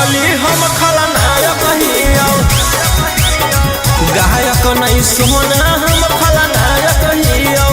पगली हम खलनायक हियो, गायक नहीं सोना हम खलनायक हियो।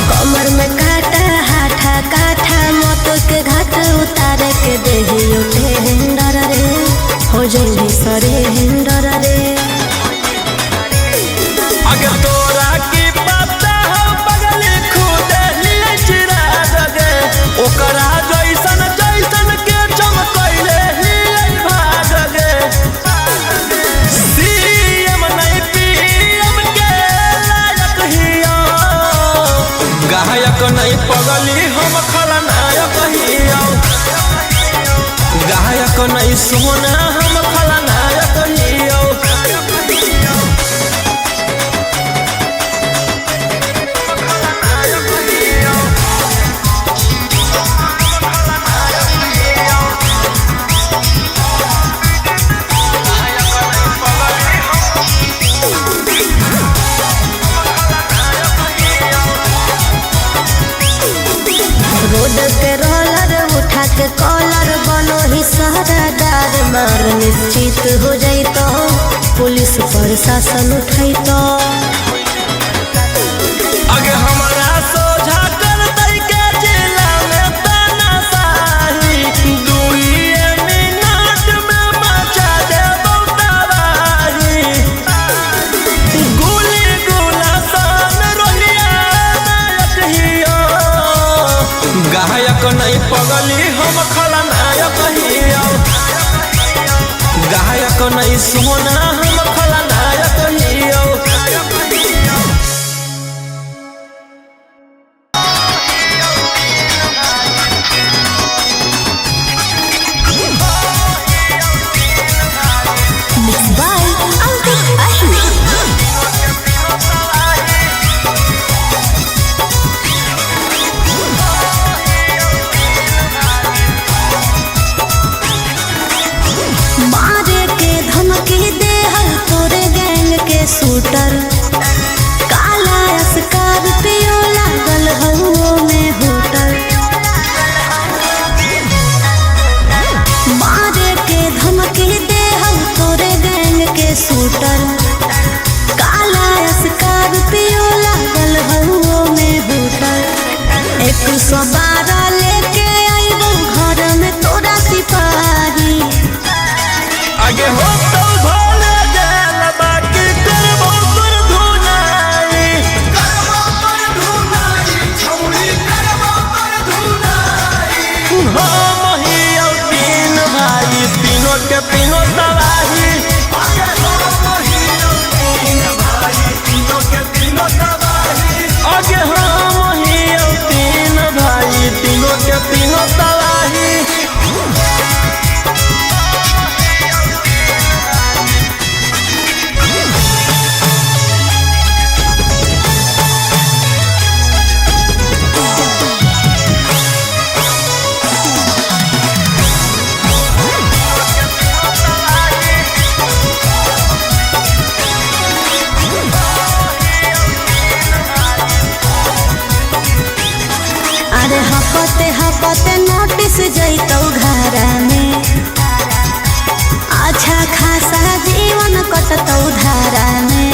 कमर में काटा हाथा काठा मोतो के घाट उतार के देही उठे हिंडर रे, हो जल्दी सरे हिंडर रे। अगर तोरा की पता हो पगली खुद लिए चिराग गे, ओकरा जैसन जैसन के चमकैले ही भाग गे। सीएम नहीं पीएम के लायक हियो, गायक नहीं पगली हम खलनायक हियो, गायक नहीं सोना हम खलनायक हियो। रोड के रोलर उठा के कॉलर बनो ही सहरादार, मार निश्चित हो जाई तो पुलिस प्रशासन उठाई तो। अगे हमारा सोझा कर दई के जिला में तानाशाही, 2 मिनट में मचा दे तबाही। गोली गोला सन रोलिया नायक हियो, गायक नहीं पगली हम खलनायक हियो, गायक नहीं सोना हम खलनायक हियो। Mixed by Ankit Ahmed. मारे के धमकी दे हर तोरे गैंग के शूटर, काला स्कॉर्पियो लागल हउओ में होटल। मारे के धमकी दे हर तोरे गैंग के शूटर, काला स्कॉर्पियो लागल हउओ में होटल। 112 लेके आइबो घर में तोरा सिपाही। आगे हो तो भोले जेल बाकी करबो पर धुनाई, छौरी करबो पर धुनाई। हम हियो 3 भाई, तीनों के तीनों तबाही। आगे हम हियो 3 भाई, तीनों के तीनों तबाही। आगे हम हियो 3 भाई, तीनों के तीनों तबाही। अरे हपते हपते नोटिस जैतौ घरा में, अच्छा खासा जीवन कटतौ धारा में।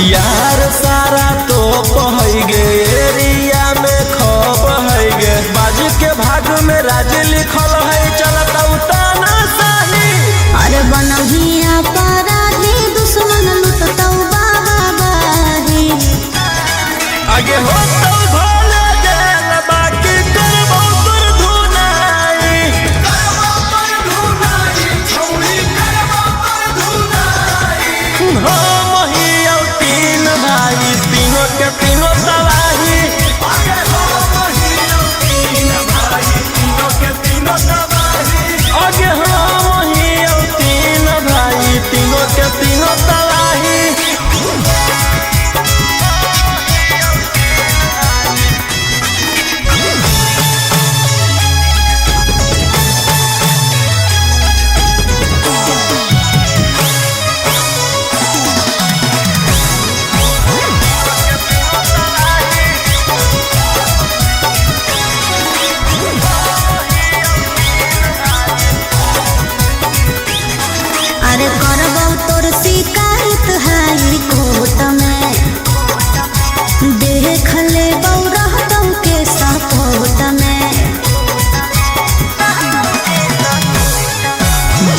यार सारा तो पहै गे, एरिया में खप है गे, बाज के भाग में राज लिखल है, चलता तानाशाही। अरे बनहिया अपराधी दुश्मन लुटतौ बाबा बाही। आगे हो तो भोले जेल बाकी करबो पर धुनाई, छौरी करबो पर धुनाई। हम हियो 3 भाई, तीनों के तीनों तबाही। आगे हम हियो 3 भाई, तीनों के तीनों तबाही। आगे हम हियो 3 भाई, तीनों के तीनों तबाही। रखले बौरा के सपोर्ट में।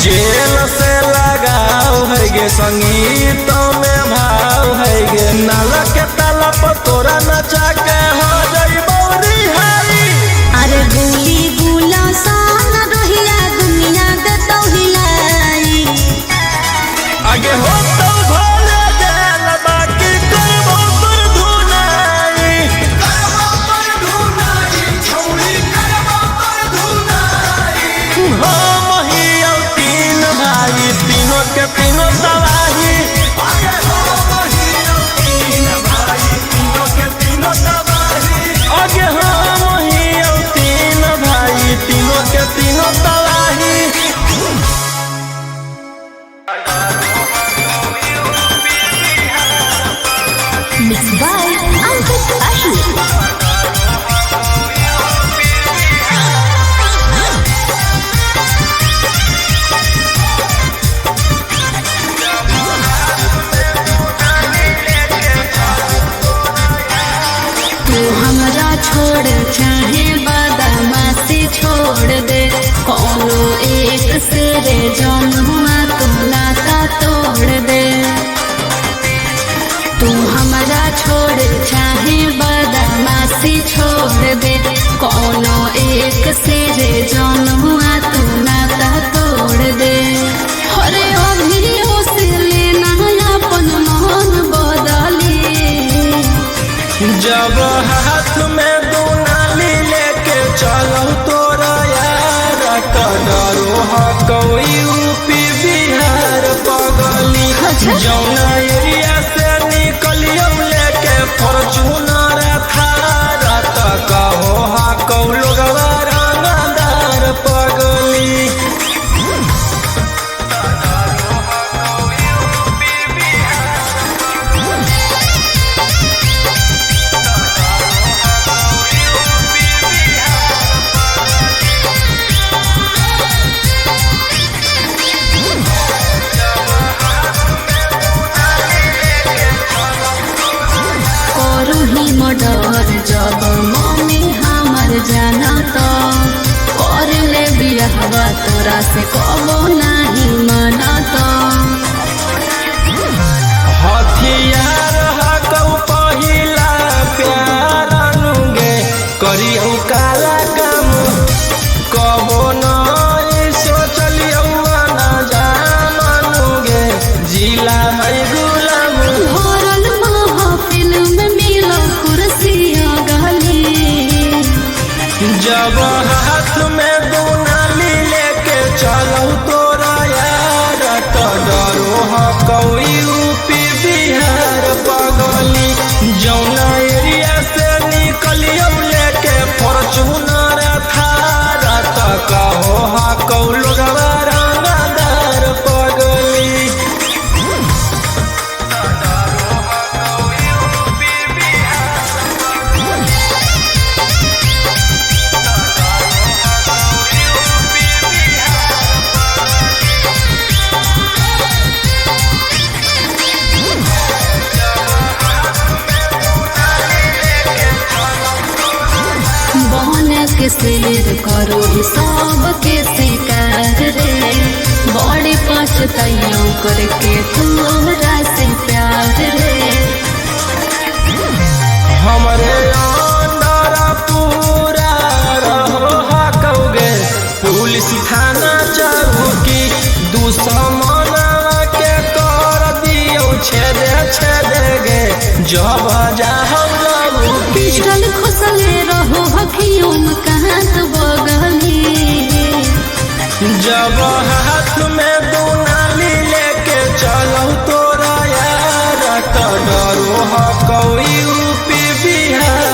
जेल से लगाव है गे संगीत में भाव है गे नाला के ताला पर तोरा नचा के हो जाई बौरी हारी। अरे गुली गुला सान रहिया दुनिया दे तो हिलाई। आगे हो तो भले जेल बाकी करबो पर धुनाई छौरी करबो पर धुनाई। हम ही और तीन भाई तीनों के तीनों तबाही। आगे हम ही और तीन भाई तीनों के तीनों तबाही। आगे हम ही और तीन भाई तीनों के तीनों तबाही। Mixed by Ankit Ashu. तू हमरा छोड़ चाहे बदमाशी छोड़ दे कोनो एक से रे जन्मा तू नाता तोड़ दे। तू हमरा छोड़ चाहे बदमाशी छोड़ दे कोनो एक से रे जन्मा तू नाता तोड़ दे। अरे अभियो से लेना अपन मन बदली। जब हाथ में दो नाली लेके चलो तोरा यार तो डरो हा कोई यूपी बिहार पगली। जौना एरिया से निकलियो लेके फॉर्च्यूनर थार तो कहो हा कौ लोगवा रंगदार पगली। करूही मर्डर जब मम्मी हमर जाना तो कर ले बियाहवा तोरा से कबो नहीं माना तो। हथियार हकौ पहिला प्यार अनुगे करियौ काला काम कबो नहीं सोचलियौ ना जानुगे जिला है गुलाम। भरल महफिल में मिलो कुर्सिया गली। जब हाथ में दो नाली लेके चलो तोरा यार तो डरो हा कोई यूपी बिहार पगली। जौना एरिया से निकलियो लेके फॉर्च्यूनर थार तो कहो हा कौ लोगवा रंगदार पगली। बन के शेर करो सब के शिकार रे। बड़ी पछताइयों करके तोरा से प्यार रे। हमरे अंदर पूरा रहो हकौगे पुलिस थाना चौकी दुश्मन के कर दियो छेदे छेदे गे जब जाहौ लबू। पिस्टल खुसले रहो हखियों में कहाँ तो बगली। जब हाथ में दो नाली लेके चलो तोरा यार तो डरो हा कोई यूपी बिहार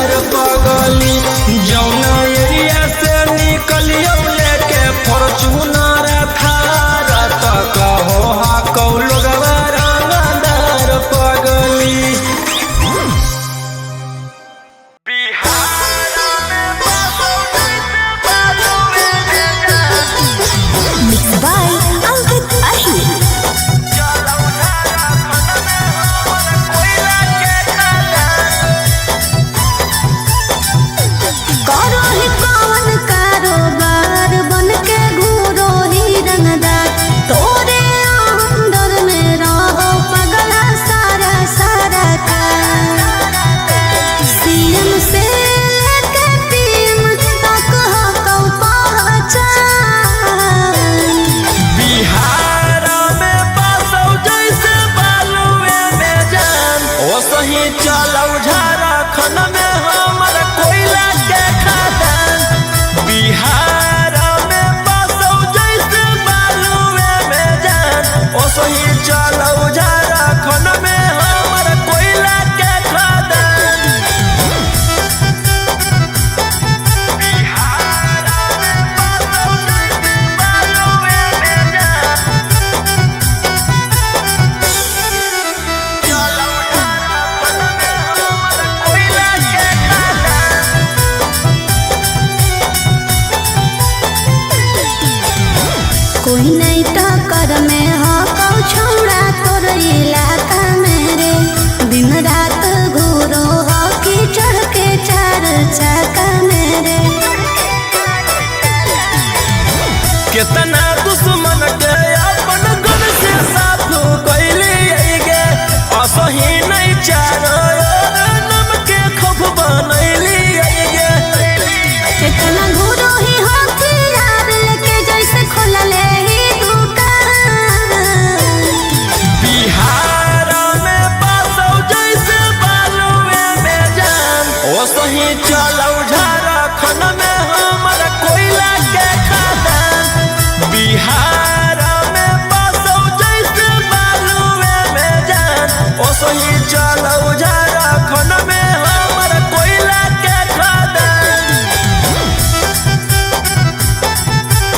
ओ सही चलौ झारखंड में हमर कोयला के खदान बिहार में बसौ जैसे बालुए में जान ओ सही चलौ झारखंड में हमर कोयला के खदान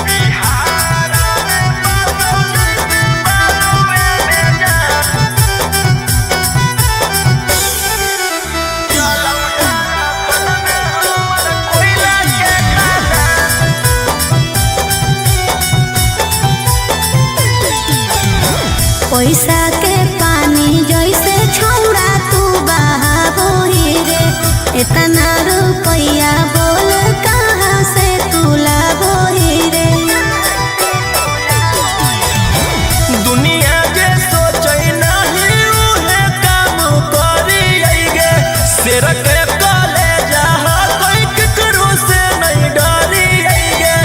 बिहार में बसौ जैसे बालुए में जान पैसा के पानी जैसे छौड़ा तू बहाबोही रे इतना रुपया बोल कहाँ से तू लाबोही रे दुनिया जे सोचै नहीं उहे काम करिएगे शेर के कलेजा कोई केकरो से नहीं डरिएगे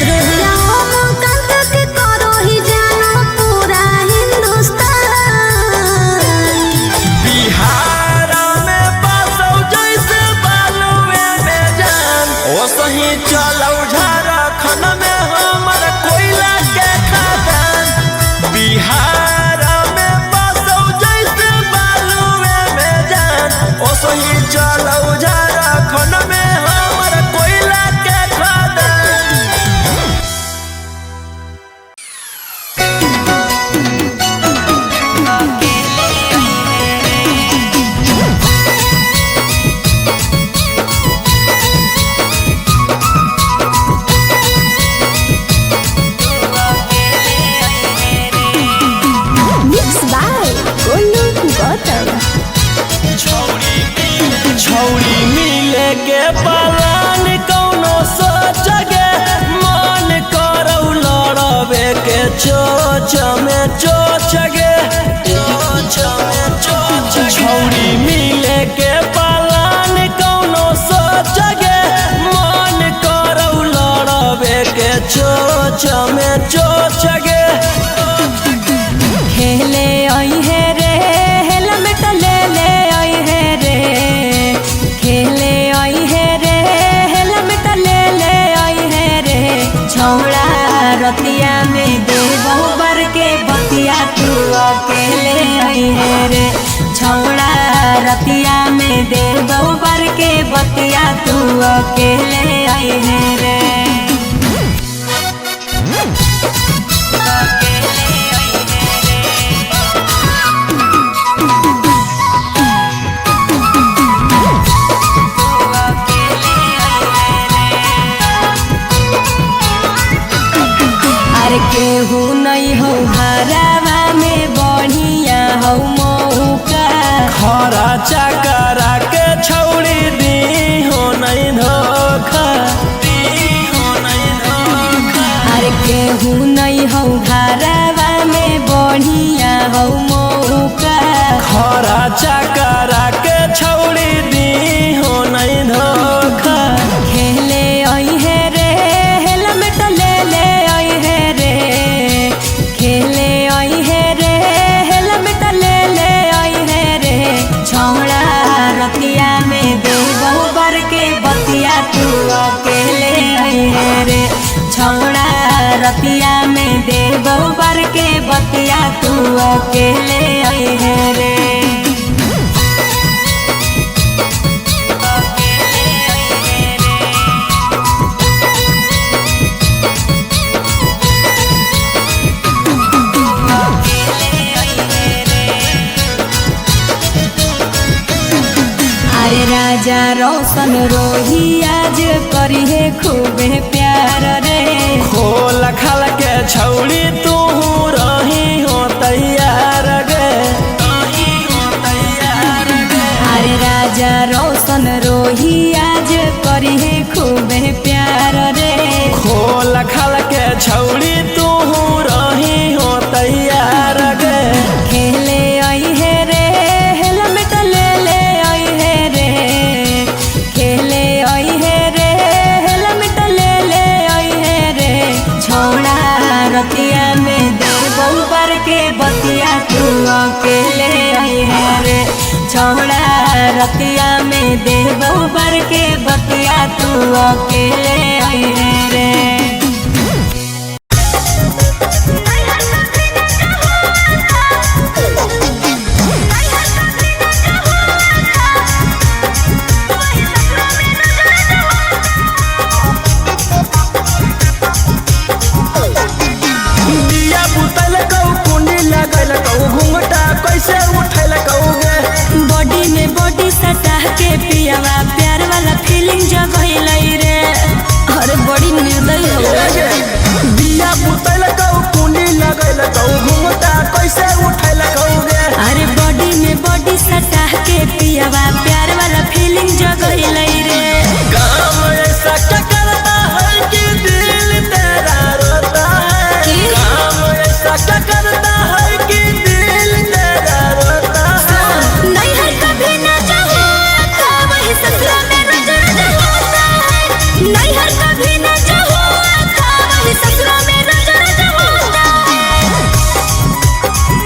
रोहिया हम कंत के करो ही जानो पूरा हिंदुस्तान बिहार में बसौ जैसे बालुए में जान ओ सही चलौ झारखंड में हमर कोयला के खदान बिहार में बसौ जैसे बालुए में जान ओ सही चलौ झारखंड में हमर कोयला के खदान मिक्स बाय गोलू गौतम छौड़ी मिले के पलान कौनो सोचगे मन करौ लड़बे के चोच में चोचगे छौड़ी मिले के पलान कौनो सोचगे मन करौ लड़बे के चोच में चोचगे खेले आई है रे हेलमेट ले ले आई है रे खेले आई है रे हेलमेट ले ले आई है रे छौड़ा रतिया में दे बहुबर के बतिया तू अकेले आई है रे छौड़ा रतिया में दे बहुबर के बतिया तू अकेले आई है रे अरे केहू नहीं हो हरावा में बढ़िया हो मौका खरा चकरा के छौड़ी दी हो नहीं धोखा अरे केहू नहीं हो हरावा में बढ़िया हो मौका खरा चकरा के छौड़ी दी हो नहीं धोखा खेले आई है रे हेलमेट ले ले आई है रे खेले आई है रे हेलमेट ले ले आई है रे छौड़ा रतिया में दे बहुबर के बतिया तू अकेले आई है रे छौड़ा रतिया में दे बहुबर के बतिया तू अकेले आई है रे अरे राजा रोशन रोही आज करी है खूबे प्यार रे खोल खल के छौड़ी तू रही हो तैयार गे अरे राजा रोशन रोही आज करी है खूबे प्यार रे खोल खल के छौड़ी तू रही हो तैयार गे खेले आई है रे हेलमेट ले ले आई है रे खेले आई है रे हेलमेट ले ले आई है रे छौड़ा रतिया में दे बहुबर के बतिया तू अकेले आई है रे छौड़ा रतिया में देबो बर के बतिया तू अकेले अइहे रे। कैसे उठैल कौगे बॉडी में बॉडी सटा के पियावा प्यार वाला फीलिंग जगैल रे। अरे बड़ी निर्दयी हो दिया बुतैल कौ कुंडी लगैल कौ घुंघटा कैसे उठैल कौगे। अरे बॉडी में बॉडी सटा के पियावा प्यार वाला फीलिंग जगैल रे। काम ऐसा क्या करता है कि दिल तेरा रोता है। काम ऐसा क्या करता है कि दिल तेरा रोता है। नहीं है कभी ना चाहो था वही ससुरा में नजर होता है। नहीं है कभी ना चाहो था वही ससुरा में नजर होता है।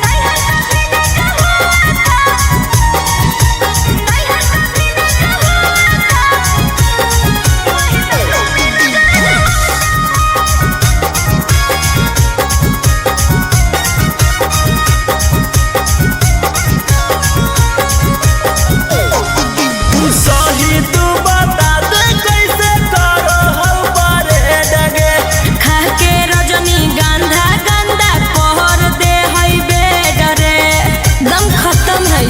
नहीं है कभी ना चाहो था। नहीं है कभी ना चाहो था वही ससुरा में नजर। सही तू बता दे कैसे करो हम परे डगे। खा के रजनी गंधा गंदा पहर दे हई बेड रे। दम खत्म है।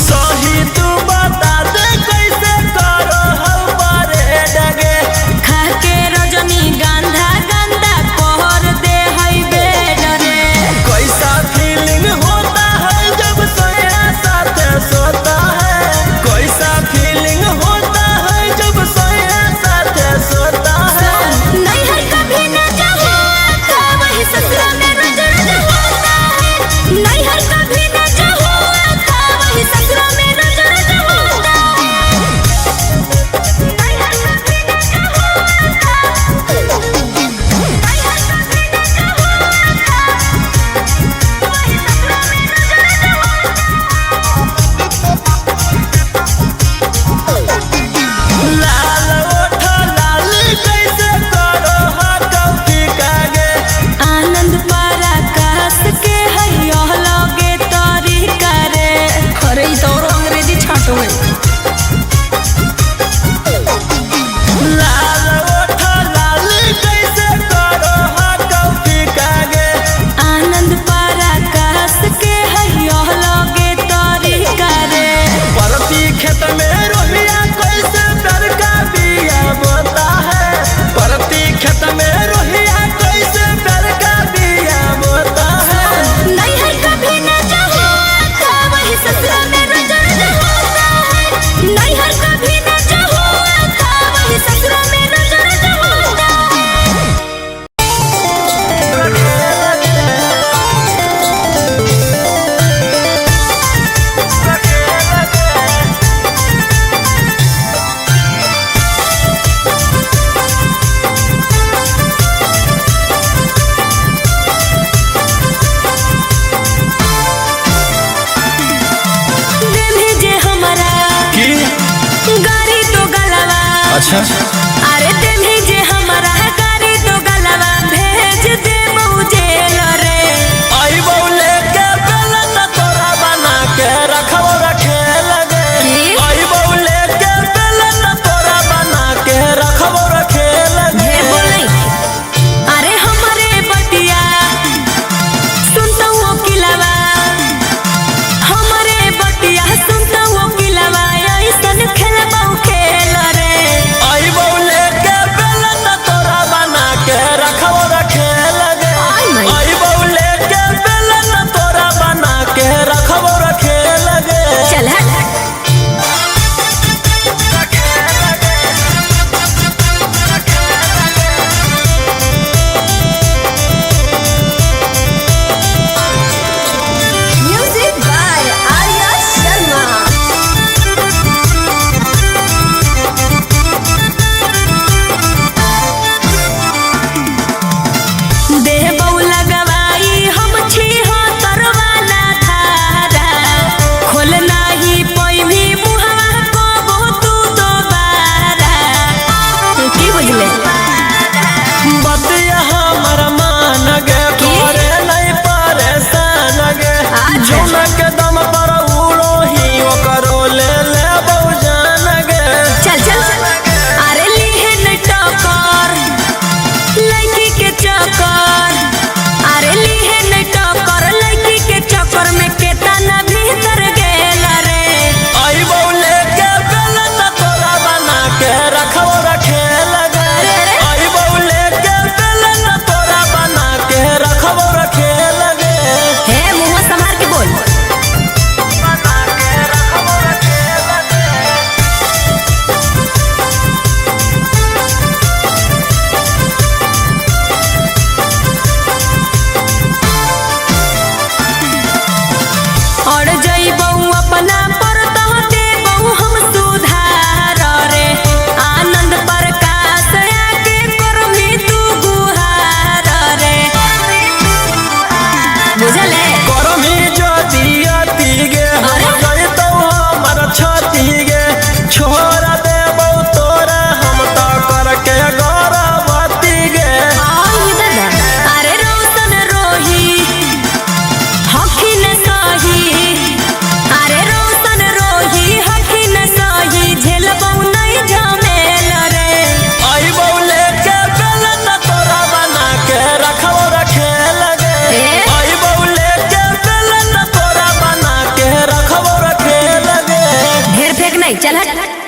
सही तू बता दे कैसे करो हम परे डगे। खा के रजनी गंधा गंदा पहर दे हई बेड रे। कैसा फीलिंग होता है जब सोया साथ सोता है। कैसा फीलिंग होता है जब सोया साथ सोता है। नहीं है कभी ना चाहो था वही ससुरा में नजर होता है। नहीं है कभी ना चाहो था वही ससुरा में नजर होता है। नहीं है कभी ना चाहो था। नहीं है कभी ना चाहो था वही ससुरा में नजर लाल ओठ लाल कैसे करो हाँ कौकी कागे। आनंद पारा कास के हरियो लगे तरीका रे। अरे ई तो और अंग्रेजी छाटो है। लाल ओठ लाल कैसे करो हाँ कौकी कागे। आनंद पारा कास के हरियो लगे तरीका रे। परती खेत में रोहिया कैसे डर का बिया बोता है। परती खेत में रोहिया कैसे डर का बिया बोता है। नहीं है कभी ना चाहो था वही ससुरा में नजर होता है। नहीं है कभी ना चाहो था वही ससुरा में नजर होता है। दिल जे हमारा की गाड़ी तो गलवा। अच्छा अरे दिल जे हमारा गाड़ी तो गलवा भेज दे जेल रे। आई बौले के बेलन तोरा बना के रखो रखे लगे। की? आई बौले के बेलन तोरा बना के रखो रखे लगे। ढेर बोल नहीं। अरे हमारे बटिया सुनता वो किलावा। हमारे बटिया सुनता वो किलावा ऐसन खेलबा खेल रे। आई बौले नहीं, चल हट।